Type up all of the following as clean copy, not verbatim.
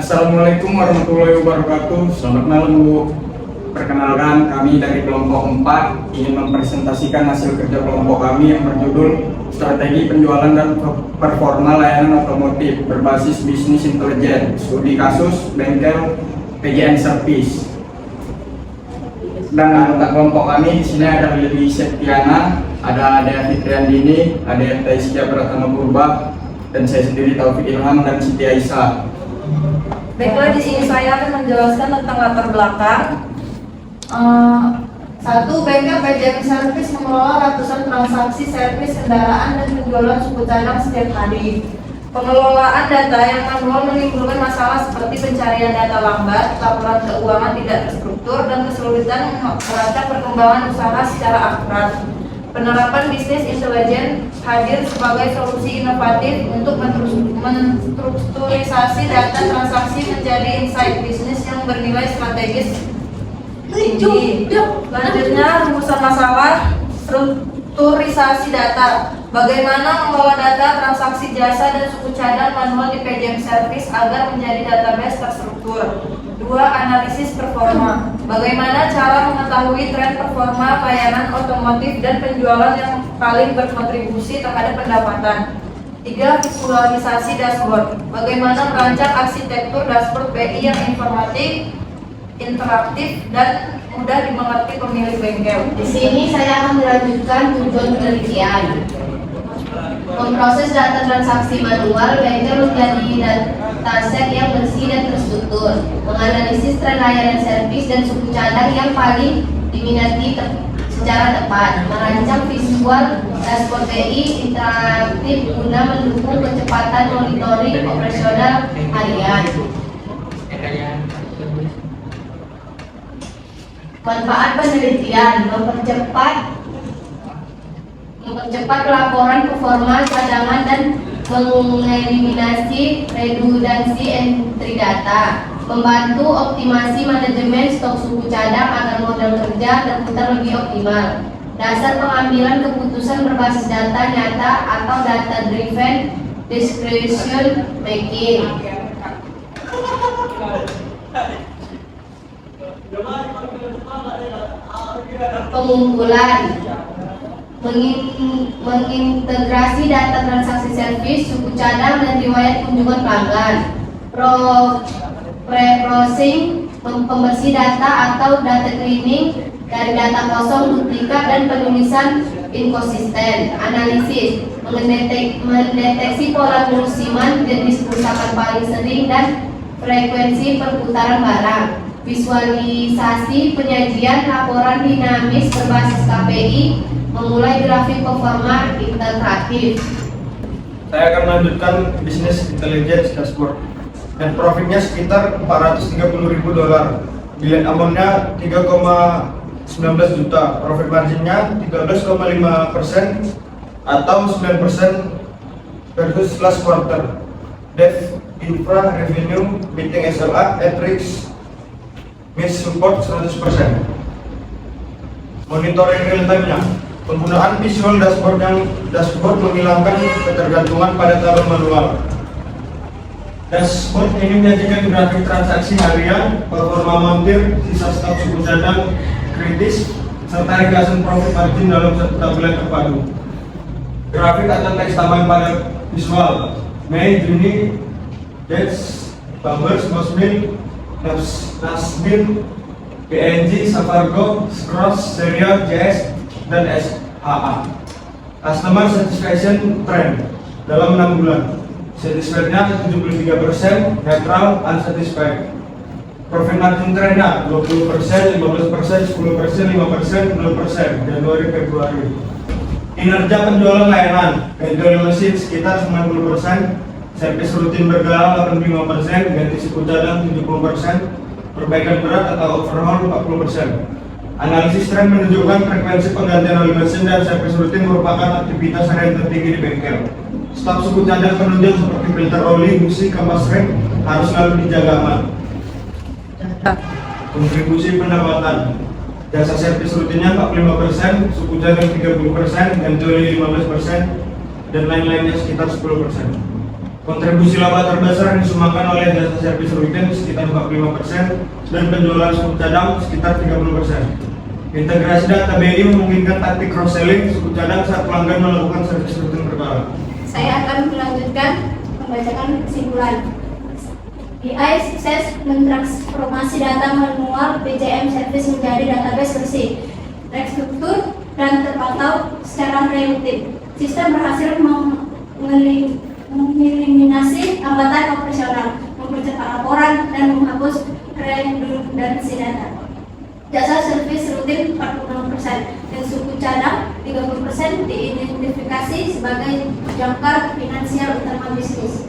Assalamualaikum warahmatullahi wabarakatuh. Selamat malam Bu. Perkenalkan, kami dari kelompok 4 ingin mempresentasikan hasil kerja kelompok kami yang berjudul Strategi Penjualan dan Performa Layanan Otomotif Berbasis Bisnis Intelijen, Studi Kasus Bengkel PGN Service. Dan anggota kelompok kami di sini ada Lili Septiana, ada Dea Fitriandini, ada Taisya Pratama Purba, dan saya sendiri Taufik Ilham dan Siti Aisyah. Baiklah, di sini saya akan menjelaskan tentang latar belakang. Satu, bengkel PGN Service mengelola ratusan transaksi servis kendaraan dan penjualan suku cadang setiap hari. Pengelolaan data yang manual menimbulkan masalah seperti pencarian data lambat, laporan keuangan tidak terstruktur, dan kesulitan melacak perkembangan usaha secara akurat. Penerapan bisnis intelijen hadir sebagai solusi inovatif untuk menstrukturisasi data transaksi menjadi insight bisnis yang bernilai strategis tinggi. Selanjutnya, rumusan masalah strukturisasi data. Bagaimana mengelola data transaksi jasa dan suku cadang manual di PGN Service agar menjadi database terstruktur. 2. Analisis performa. Bagaimana cara mengetahui tren performa layanan otomotif dan penjualan yang paling berkontribusi terhadap pendapatan. 3. Visualisasi dashboard. Bagaimana merancang arsitektur dashboard BI yang informatif, interaktif, dan mudah dimengerti pemilik bengkel. Di sini saya akan melanjutkan tujuan penelitian. Memproses data transaksi manual bengkel menjadi dataset yang bersih dan terstruktur. Menganalisis tren layanan servis dan suku cadang yang paling diminati secara tepat. Merancang visual dashboard BI interaktif guna mendukung kecepatan monitoring operasional harian. Manfaat penelitian: mempercepat pelaporan performa cadangan dan mengeliminasi redundansi entry data, membantu optimasi manajemen stok suku cadang agar modal kerja terputar lebih optimal. Dasar pengambilan keputusan berbasis data nyata atau data driven decision making. Pengumpulan: mengintegrasi data transaksi servis, suku cadang, dan riwayat kunjungan pelanggan. Pre-processing: pembersih data atau data cleaning dari data kosong, duplikat, dan penulisan inkonsisten. Analisis: mendeteksi pola musiman, jenis kerusakan paling sering, dan frekuensi perputaran barang. Visualisasi: penyajian laporan dinamis berbasis KPI, memulai grafik performa integratif. Saya akan melanjutkan bisnis intelligence dashboard. Net profitnya sekitar $430.000. Billion amount-nya 3,19 juta. Profit marginnya 13,5% atau 9% versus last quarter. Dev infra revenue meeting SLA at risk miss support 100%. Monitoring real time-nya: penggunaan visual dashboard menghilangkan ketergantungan pada tabel manual. Dashboard ini menyajikan grafik transaksi harian, performa montir, sisa stok suku cadang kritis, serta ringkasan profit margin dalam satu tabelan terpadu. Grafik atau teks tambahan pada visual: Mei, Juni, Dates, Bumpers, Mosmil, Nasmil, PNG, Safargo, Scross, Serial, JS, dan SHA. Customer satisfaction trend dalam 6 bulan. Satisfied-nya 73%, netral, unsatisfied. Profit margin trend-nya 20%, 15%, 10%, 5%, 0%, Januari Februari. Kinerja penjualan layanan: penjualan mesin sekitar 90%, servis rutin bergelar 85%, ganti suku cadang 70%, perbaikan berat atau overhaul 40%. Analisis tren menunjukkan frekuensi penggantian oli mesin dan servis rutin merupakan aktivitas harian tertinggi di bengkel. Stok suku cadang penunjang seperti filter oli, busi, kampas rem harus selalu dijaga aman. Kontribusi pendapatan: jasa servis rutinnya 45%, suku cadang 30%, ganti oli 15%, dan lain-lainnya sekitar 10%. Kontribusi laba terbesar yang disumbangkan oleh jasa servis rutin sekitar 45% dan penjualan suku cadang sekitar 30%. Integrasi data BI memungkinkan taktik cross-selling suku cadang saat pelanggan melakukan servis rutin berkala. Saya akan melanjutkan membacakan kesimpulan. BI sukses mentransformasi data manual BCM service menjadi database bersih, terstruktur, dan terpantau secara real-time. Sistem berhasil mengeliminasi hambatan operasional, mempercepat laporan, dan menghapus redundansi data. Jasa servis rutin 46% dan suku cadang 30% diidentifikasi sebagai jangkar finansial utama bisnis.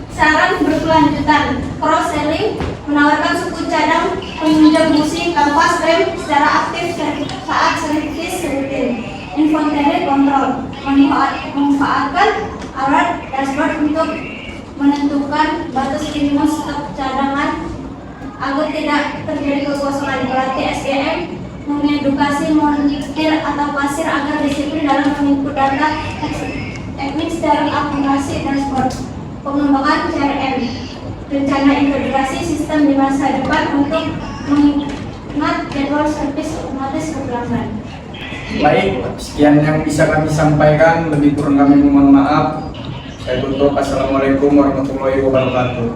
Saran berkelanjutan, cross-selling menawarkan suku cadang penunjang musim kampas rem secara aktif saat servis rutin. Inventory control memanfaatkan alat dashboard untuk menentukan batas minimum stok cadangan agar tidak terjadi kekosongan. Berarti SDM mengedukasi montir atau pasir agar disiplin dalam menginput data teknik secara akumulasi dashboard. Pengembangan CRM, rencana integrasi sistem di masa depan untuk mengingat jadwal servis otomatis ke pelanggan. Baik, sekian yang bisa kami sampaikan. Lebih kurang kami mohon maaf. Saya tutup. Assalamualaikum warahmatullahi wabarakatuh.